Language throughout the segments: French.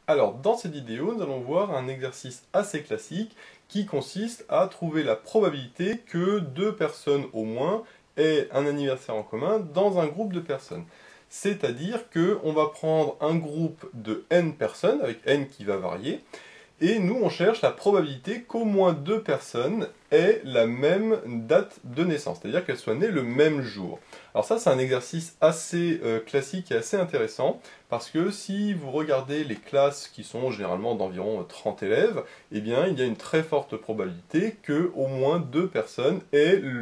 Alors, dans cette vidéo, nous allons voir un exercice assez classique qui consiste à trouver la probabilité que deux personnes au moins aient un anniversaire en commun dans un groupe de personnes. C'est-à-dire qu'on va prendre un groupe de n personnes, avec n qui va varier, et nous on cherche la probabilité qu'au moins deux personnes aient la même date de naissance, c'est-à-dire qu'elles soient nées le même jour. Alors ça c'est un exercice assez classique et assez intéressant, parce que si vous regardez les classes qui sont généralement d'environ 30 élèves, eh bien il y a une très forte probabilité que au moins deux personnes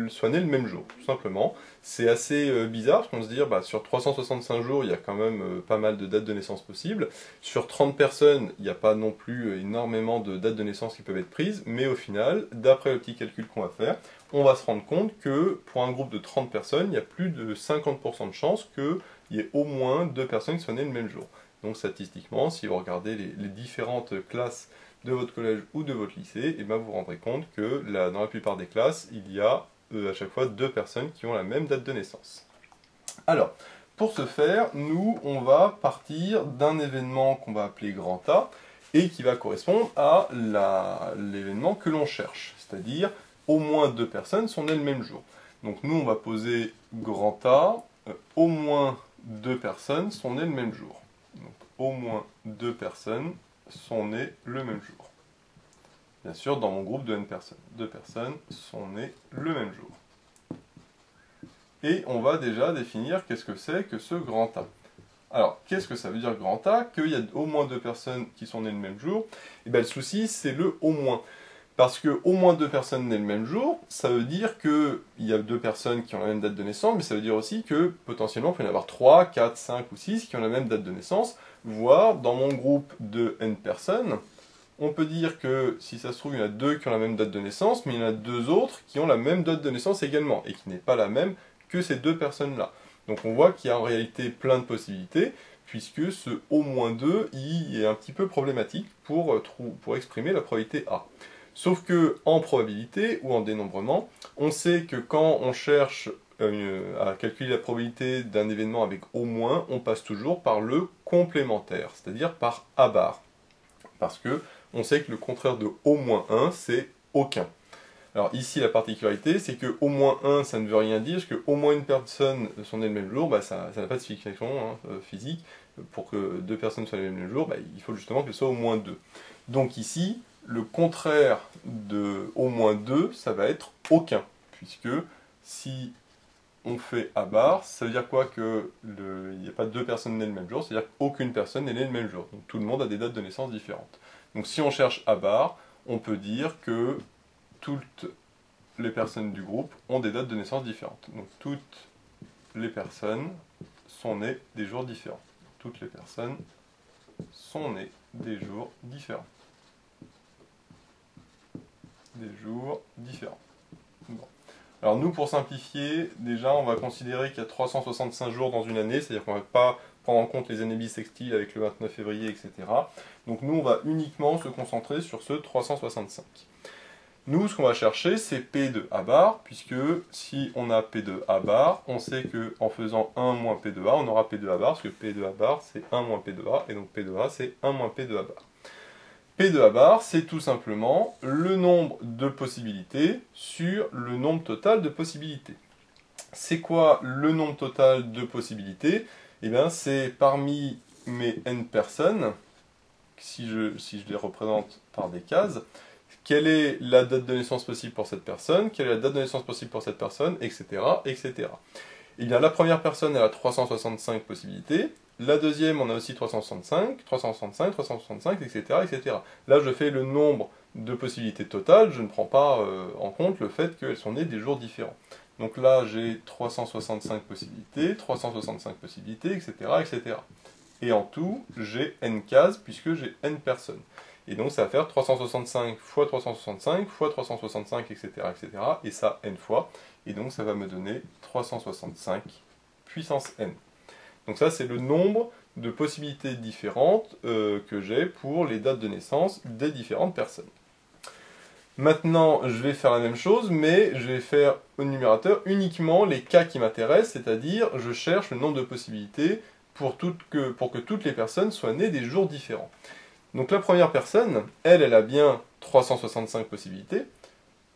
soient nées le même jour, tout simplement. C'est assez bizarre, parce qu'on se dit, bah, sur 365 jours, il y a quand même pas mal de dates de naissance possibles. Sur 30 personnes, il n'y a pas non plus énormément de dates de naissance qui peuvent être prises, mais au final, d'après le petit calcul qu'on va faire, on va se rendre compte que pour un groupe de 30 personnes, il y a plus de 50% de chances qu'il y ait au moins deux personnes qui soient nées le même jour. Donc statistiquement, si vous regardez les différentes classes de votre collège ou de votre lycée, et ben vous vous rendrez compte que dans la plupart des classes, il y a à chaque fois deux personnes qui ont la même date de naissance. Alors, pour ce faire, nous, on va partir d'un événement qu'on va appeler grand A, et qui va correspondre à l'événement que l'on cherche, c'est-à-dire au moins deux personnes sont nées le même jour. Donc nous, on va poser grand A, au moins deux personnes sont nées le même jour. Donc au moins deux personnes sont nées le même jour. Bien sûr, dans mon groupe de n personnes. Deux personnes sont nées le même jour. Et on va déjà définir qu'est-ce que c'est que ce grand A. Alors, qu'est-ce que ça veut dire grand A? Qu'il y a au moins deux personnes qui sont nées le même jour. Et bien le souci, c'est le au moins. Parce que au moins deux personnes nées le même jour, ça veut dire qu'il y a deux personnes qui ont la même date de naissance, mais ça veut dire aussi que potentiellement il peut y en avoir 3, 4, 5 ou 6 qui ont la même date de naissance, voire dans mon groupe de n personnes, on peut dire que si ça se trouve, il y en a deux qui ont la même date de naissance, mais il y en a deux autres qui ont la même date de naissance également, et qui n'est pas la même que ces deux personnes-là. Donc on voit qu'il y a en réalité plein de possibilités, puisque ce au moins 2 il est un petit peu problématique pour exprimer la probabilité A. Sauf que en probabilité ou en dénombrement, on sait que quand on cherche à calculer la probabilité d'un événement avec au moins, on passe toujours par le complémentaire, c'est-à-dire par A bar. Parce que on sait que le contraire de au moins 1, c'est aucun. Alors ici, la particularité, c'est que au moins 1, ça ne veut rien dire, parce que au moins une personne sont nées le même jour, bah, ça n'a pas de signification physique. Pour que deux personnes soient nées le même jour, bah, il faut justement que ce soit au moins 2. Donc ici, le contraire de au moins 2, ça va être aucun. Puisque si on fait A bar, ça veut dire quoi? Qu'il n'y a pas deux personnes nées le même jour, c'est-à-dire qu'aucune personne n'est née le même jour. Donc tout le monde a des dates de naissance différentes. Donc si on cherche A bar, on peut dire que toutes les personnes du groupe ont des dates de naissance différentes. Donc toutes les personnes sont nées des jours différents. Toutes les personnes sont nées des jours différents. Des jours différents. Bon. Alors nous, pour simplifier, déjà, on va considérer qu'il y a 365 jours dans une année, c'est-à-dire qu'on ne va pas prendre en compte les années bissextiles avec le 29 février, etc. Donc nous, on va uniquement se concentrer sur ce 365. Nous, ce qu'on va chercher, c'est P de A bar, puisque si on a P de A bar, on sait qu'en faisant 1 moins P de A, on aura P de A bar, parce que P de A bar, c'est 1 moins P de A, et donc P de A, c'est 1 moins P de A bar. P de A bar, c'est tout simplement le nombre de possibilités sur le nombre total de possibilités. C'est quoi le nombre total de possibilités? Eh bien, c'est parmi mes n personnes, si je les représente par des cases, quelle est la date de naissance possible pour cette personne, quelle est la date de naissance possible pour cette personne, etc. etc. Eh bien, la première personne, elle a 365 possibilités. La deuxième, on a aussi 365, 365, 365, etc., etc. Là, je fais le nombre de possibilités totales, je ne prends pas en compte le fait qu'elles sont nées des jours différents. Donc là, j'ai 365 possibilités, 365 possibilités, etc., etc. Et en tout, j'ai n cases, puisque j'ai n personnes. Et donc ça va faire 365 fois 365 fois 365, etc., etc. Et ça n fois. Et donc ça va me donner 365 puissance n. Donc ça c'est le nombre de possibilités différentes que j'ai pour les dates de naissance des différentes personnes. Maintenant, je vais faire la même chose, mais je vais faire au numérateur uniquement les cas qui m'intéressent, c'est-à-dire je cherche le nombre de possibilités pour que toutes les personnes soient nées des jours différents. Donc la première personne, elle a bien 365 possibilités,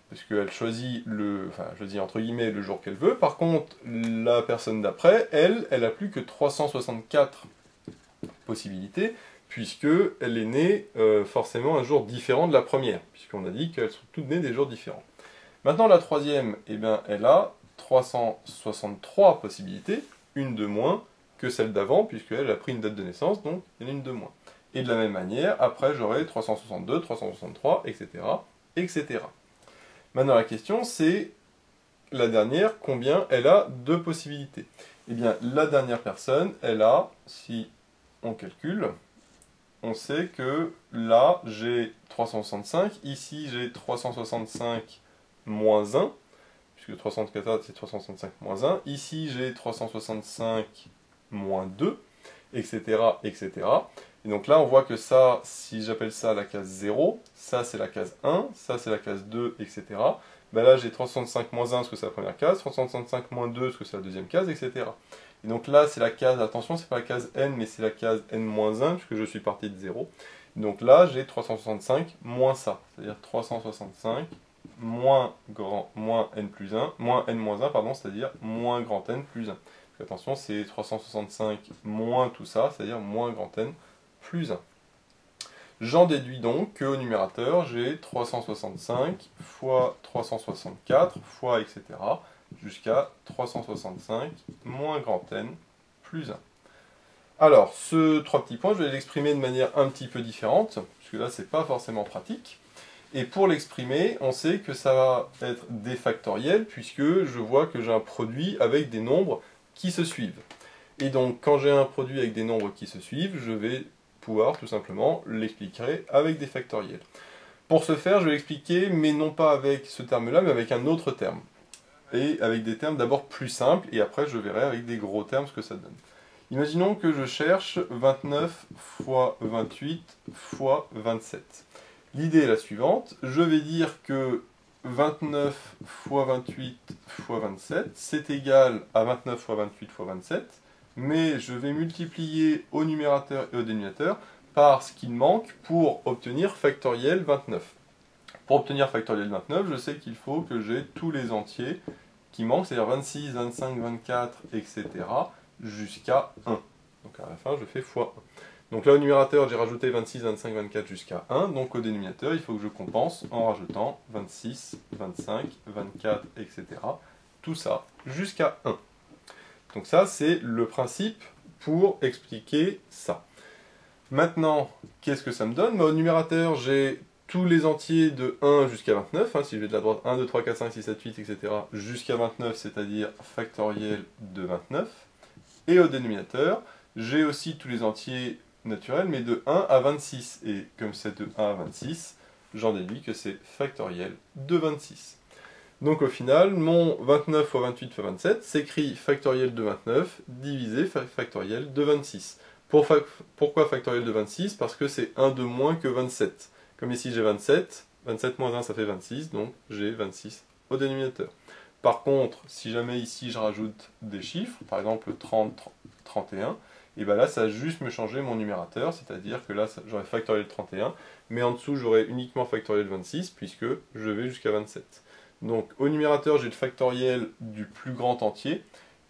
puisqu'elle choisit enfin, je dis entre guillemets le jour qu'elle veut. Par contre, la personne d'après, elle a plus que 364 possibilités, puisqu'elle est née forcément un jour différent de la première, puisqu'on a dit qu'elles sont toutes nées des jours différents. Maintenant, la troisième, eh bien, elle a 363 possibilités, une de moins que celle d'avant, puisqu'elle a pris une date de naissance, donc il y en a une de moins. Et de la même manière, après, j'aurai 362, 363, etc., etc. Maintenant, la question, c'est la dernière, combien elle a de possibilités? Eh bien, la dernière personne, elle a, si on calcule, on sait que là, j'ai 365, ici, j'ai 365 moins 1, puisque 364 c'est 365 moins 1, ici, j'ai 365 moins 2, etc., etc. Et donc là, on voit que ça, si j'appelle ça la case 0, ça c'est la case 1, ça c'est la case 2, etc. Ben là, j'ai 365 moins 1, parce que c'est la première case, 365 moins 2, parce que c'est la deuxième case, etc. Et donc là, c'est la case, attention, c'est pas la case n, mais c'est la case n-1, puisque je suis parti de 0. Donc là, j'ai 365 moins ça, c'est-à-dire 365 moins n plus 1, moins n-1, pardon, c'est-à-dire moins grand N plus 1. Attention, c'est 365 moins tout ça, c'est-à-dire moins grand N plus 1. J'en déduis donc qu'au numérateur, j'ai 365 fois 364 fois etc. jusqu'à 365 moins grand N plus 1. Alors, ce trois petits points, je vais l'exprimer de manière un petit peu différente, puisque là, c'est pas forcément pratique. Et pour l'exprimer, on sait que ça va être des factoriels, puisque je vois que j'ai un produit avec des nombres qui se suivent. Et donc, quand j'ai un produit avec des nombres qui se suivent, je vais pouvoir tout simplement l'expliquer avec des factoriels. Pour ce faire, je vais l'expliquer, mais non pas avec ce terme-là, mais avec un autre terme. Et avec des termes d'abord plus simples, et après je verrai avec des gros termes ce que ça donne. Imaginons que je cherche 29 fois 28 fois 27. L'idée est la suivante, je vais dire que 29 fois 28 fois 27, c'est égal à 29 fois 28 fois 27, mais je vais multiplier au numérateur et au dénominateur par ce qu'il manque pour obtenir factoriel 29. Pour obtenir factoriel 29, je sais qu'il faut que j'ai tous les entiers qui manquent, c'est-à-dire 26, 25, 24, etc., jusqu'à 1. Donc à la fin, je fais fois 1. Donc là, au numérateur, j'ai rajouté 26, 25, 24 jusqu'à 1. Donc au dénominateur, il faut que je compense en rajoutant 26, 25, 24, etc. Tout ça jusqu'à 1. Donc ça, c'est le principe pour expliquer ça. Maintenant, qu'est-ce que ça me donne? Au numérateur, j'ai tous les entiers de 1 jusqu'à 29. Si je vais de la droite 1, 2, 3, 4, 5, 6, 7, 8, etc. jusqu'à 29, c'est-à-dire factoriel de 29. Et au dénominateur, j'ai aussi tous les entiers naturels, mais de 1 à 26. Et comme c'est de 1 à 26, j'en déduis que c'est factoriel de 26. Donc au final, mon 29 fois 28 fois 27 s'écrit factoriel de 29 divisé factoriel de 26. Pourquoi factoriel de 26? Parce que c'est 1 de moins que 27. Comme ici j'ai 27, 27 moins 1 ça fait 26, donc j'ai 26 au dénominateur. Par contre, si jamais ici je rajoute des chiffres, par exemple 30, 31, et bien là ça va juste me changer mon numérateur, c'est-à-dire que là j'aurai factoriel 31, mais en dessous j'aurai uniquement factoriel 26 puisque je vais jusqu'à 27. Donc au numérateur j'ai le factoriel du plus grand entier,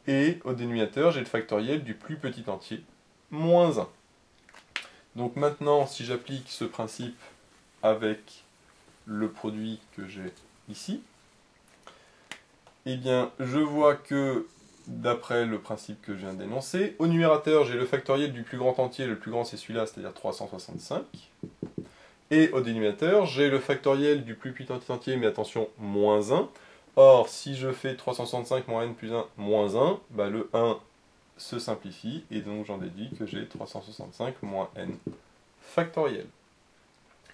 et au dénominateur j'ai le factoriel du plus petit entier, moins 1. Donc maintenant, si j'applique ce principe avec le produit que j'ai ici, eh bien, je vois que, d'après le principe que je viens d'énoncer, au numérateur, j'ai le factoriel du plus grand entier, le plus grand c'est celui-là, c'est-à-dire 365. Et au dénominateur, j'ai le factoriel du plus petit entier, mais attention, moins 1. Or, si je fais 365 moins n plus 1 moins 1, bah, le 1 se simplifie, et donc j'en déduis que j'ai 365 moins n factoriel.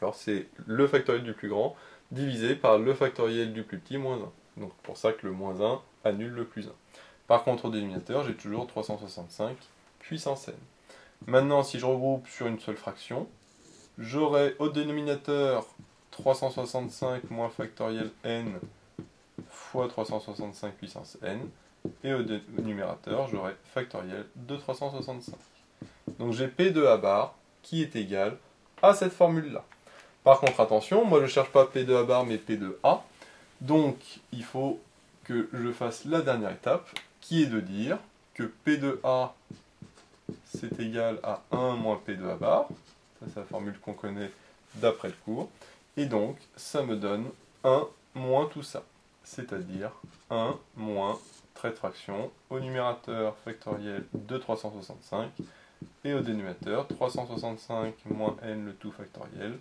Alors c'est le factoriel du plus grand divisé par le factoriel du plus petit moins 1. Donc pour ça que le moins 1 annule le plus 1. Par contre au dénominateur, j'ai toujours 365 puissance n. Maintenant si je regroupe sur une seule fraction, j'aurai au dénominateur 365 moins factoriel n fois 365 puissance n, et au numérateur, j'aurai factoriel de 365. Donc j'ai P de A bar qui est égal à cette formule-là. Par contre, attention, moi je ne cherche pas P de A bar, mais P de A. Donc, il faut que je fasse la dernière étape, qui est de dire que P de A, c'est égal à 1 moins P de A bar. Ça, c'est la formule qu'on connaît d'après le cours. Et donc, ça me donne 1 moins tout ça. C'est-à-dire 1 moins trait de fraction au numérateur factoriel de 365 et au dénominateur 365 moins n le tout factoriel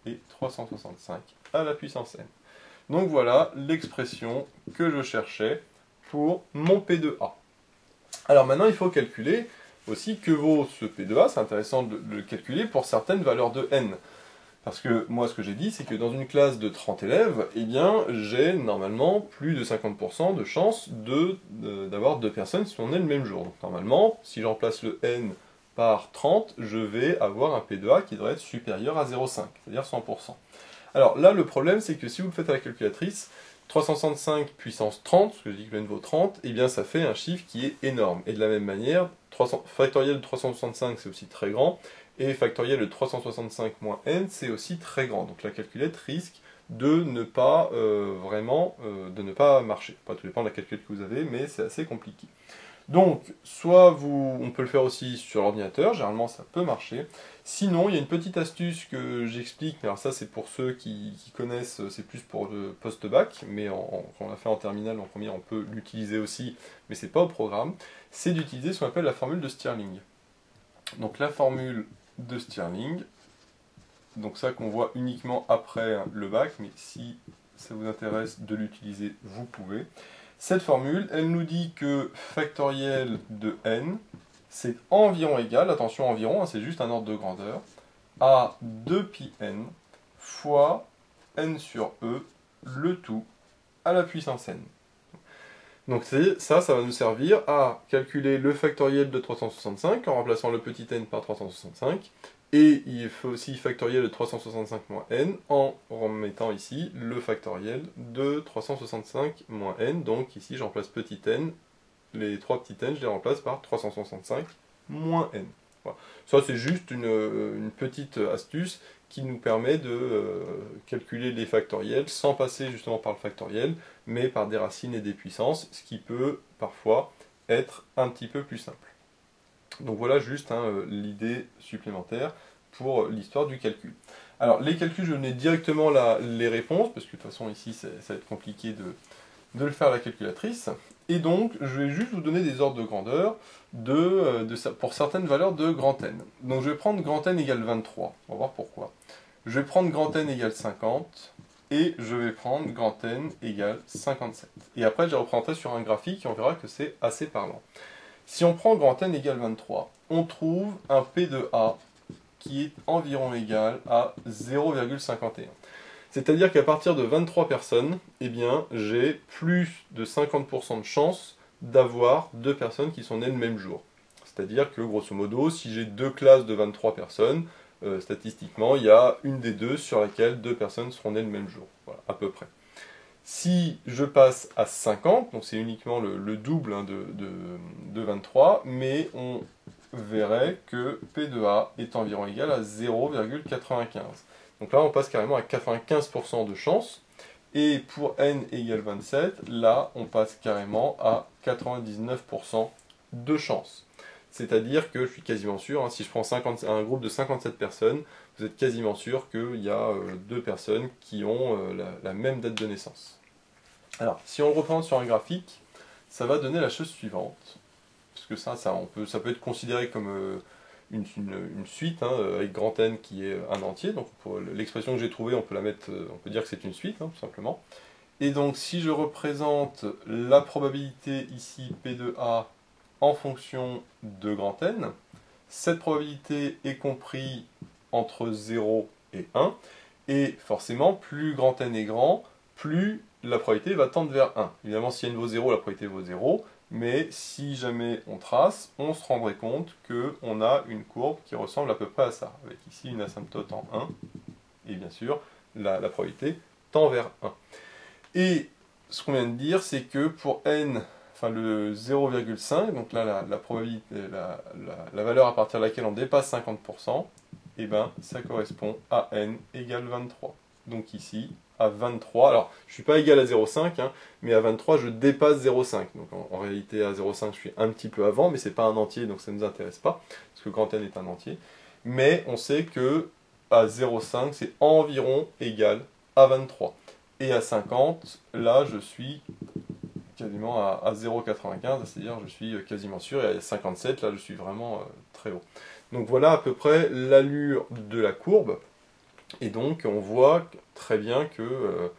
et 365 à la puissance n. Donc voilà l'expression que je cherchais pour mon P de A. Alors maintenant, il faut calculer aussi que vaut ce P de A. C'est intéressant de le calculer pour certaines valeurs de n. Parce que moi, ce que j'ai dit, c'est que dans une classe de 30 élèves, eh bien, j'ai normalement plus de 50% de chances d'avoir deux personnes qui sont nées le même jour. Donc normalement, si je remplace le n par 30, je vais avoir un P de A qui devrait être supérieur à 0,5, c'est-à-dire 100%. Alors là, le problème, c'est que si vous le faites à la calculatrice, 365 puissance 30, parce que je dis que le n vaut 30, eh bien ça fait un chiffre qui est énorme. Et de la même manière, factoriel de 365, c'est aussi très grand, et factoriel de 365 moins n, c'est aussi très grand. Donc la calculette risque de ne pas de ne pas marcher. Pas tout dépend de la calculette que vous avez, mais c'est assez compliqué. Donc, soit on peut le faire aussi sur l'ordinateur, généralement ça peut marcher. Sinon, il y a une petite astuce que j'explique, alors ça c'est pour ceux qui connaissent, c'est plus pour le post-bac, mais quand on l'a fait en terminale, en première, on peut l'utiliser aussi, mais c'est pas au programme, c'est d'utiliser ce qu'on appelle la formule de Stirling. Donc la formule de Stirling, donc ça qu'on voit uniquement après le bac, mais si ça vous intéresse de l'utiliser, vous pouvez. Cette formule, elle nous dit que factoriel de n, c'est environ égal, attention environ, hein, c'est juste un ordre de grandeur, à 2πn fois n sur e, le tout à la puissance n. Donc ça va nous servir à calculer le factoriel de 365 en remplaçant le petit n par 365, et il faut aussi factoriel de 365 moins n en remettant ici le factoriel de 365 moins n. Donc ici, je remplace petit n, les trois petits n, je les remplace par 365 moins n. Voilà. Ça, c'est juste une petite astuce qui nous permet de calculer les factoriels sans passer justement par le factoriel, mais par des racines et des puissances, ce qui peut parfois être un petit peu plus simple. Donc voilà juste l'idée supplémentaire pour l'histoire du calcul. Alors les calculs, je donne directement les réponses, parce que de toute façon ici ça va être compliqué de le faire à la calculatrice. Et donc je vais juste vous donner des ordres de grandeur pour certaines valeurs de grand N. Donc je vais prendre grand N égale 23, on va voir pourquoi. Je vais prendre grand N égale 50, et je vais prendre grand N égale 57. Et après je les représenterai sur un graphique et on verra que c'est assez parlant. Si on prend grand N égale 23, on trouve un P de A qui est environ égal à 0,51. C'est-à-dire qu'à partir de 23 personnes, eh bien, j'ai plus de 50% de chance d'avoir deux personnes qui sont nées le même jour. C'est-à-dire que, grosso modo, si j'ai deux classes de 23 personnes, statistiquement, il y a une des deux sur laquelle deux personnes seront nées le même jour. Voilà, à peu près. Si je passe à 50, donc c'est uniquement le double de 23, mais on verrait que P de A est environ égal à 0,95. Donc là, on passe carrément à 95% de chance. Et pour n égale 27, là, on passe carrément à 99% de chance. C'est-à-dire que je suis quasiment sûr, si je prends un groupe de 57 personnes, vous êtes quasiment sûr qu'il y a deux personnes qui ont la même date de naissance. Alors, si on le reprend sur un graphique, ça va donner la chose suivante. Parce que ça peut être considéré comme une suite, avec grand N qui est un entier. Donc l'expression que j'ai trouvée, on peut dire que c'est une suite, tout simplement. Et donc si je représente la probabilité ici P de A en fonction de grand N, cette probabilité est comprise entre 0 et 1, et forcément, plus grand N est grand, plus la probabilité va tendre vers 1. Évidemment, si n vaut 0, la probabilité vaut 0, mais si jamais on trace, on se rendrait compte qu'on a une courbe qui ressemble à peu près à ça, avec ici une asymptote en 1, et bien sûr, la probabilité tend vers 1. Et ce qu'on vient de dire, c'est que pour n, enfin le 0,5, donc là la probabilité, la valeur à partir de laquelle on dépasse 50%, et ben ça correspond à n égale 23. Donc ici, à 23, alors je ne suis pas égal à 0,5, hein, mais à 23 je dépasse 0,5. Donc en réalité à 0,5 je suis un petit peu avant, mais c'est pas un entier, donc ça ne nous intéresse pas, parce que quand n est un entier. Mais on sait que à 0,5 c'est environ égal à 23. Et à 50, là je suis quasiment à 0,95, c'est-à-dire je suis quasiment sûr, et à 57, là je suis vraiment très haut. Donc voilà à peu près l'allure de la courbe, et donc on voit très bien que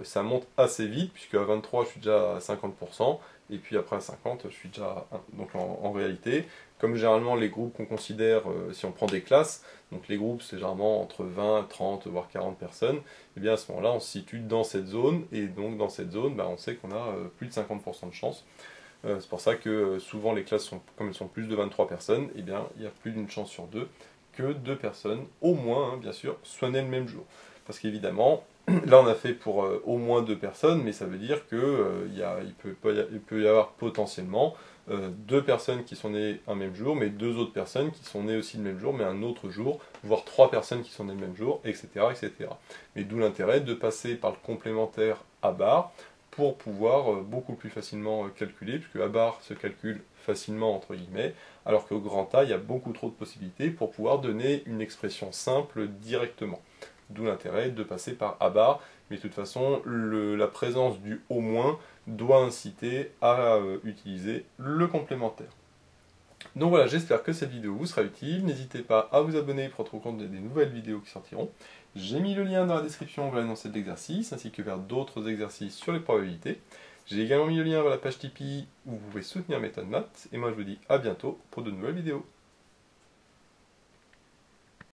ça monte assez vite, puisque à 23 je suis déjà à 50%, et puis après à 50 je suis déjà à 1. Donc en réalité, comme généralement les groupes qu'on considère, si on prend des classes, donc les groupes c'est généralement entre 20, 30, voire 40 personnes, et bien à ce moment-là on se situe dans cette zone, et donc dans cette zone on sait qu'on a plus de 50% de chance. C'est pour ça que souvent les classes, comme elles sont plus de 23 personnes, et bien il y a plus d'une chance sur deux que deux personnes, au moins, hein, bien sûr, soient nées le même jour. Parce qu'évidemment, là on a fait pour au moins deux personnes, mais ça veut dire que il peut y avoir potentiellement deux personnes qui sont nées un même jour, mais deux autres personnes qui sont nées aussi le même jour, mais un autre jour, voire trois personnes qui sont nées le même jour, etc. etc. Mais d'où l'intérêt de passer par le complémentaire à barre pour pouvoir beaucoup plus facilement calculer, puisque A bar se calcule facilement entre guillemets, alors qu'au grand A, il y a beaucoup trop de possibilités pour pouvoir donner une expression simple directement. D'où l'intérêt de passer par A bar, mais de toute façon, la présence du au moins doit inciter à utiliser le complémentaire. Donc voilà, j'espère que cette vidéo vous sera utile. N'hésitez pas à vous abonner pour être au courant des nouvelles vidéos qui sortiront. J'ai mis le lien dans la description vers l'énoncé de l'exercice, ainsi que vers d'autres exercices sur les probabilités. J'ai également mis le lien vers la page Tipeee où vous pouvez soutenir Méthode Maths. Et moi je vous dis à bientôt pour de nouvelles vidéos.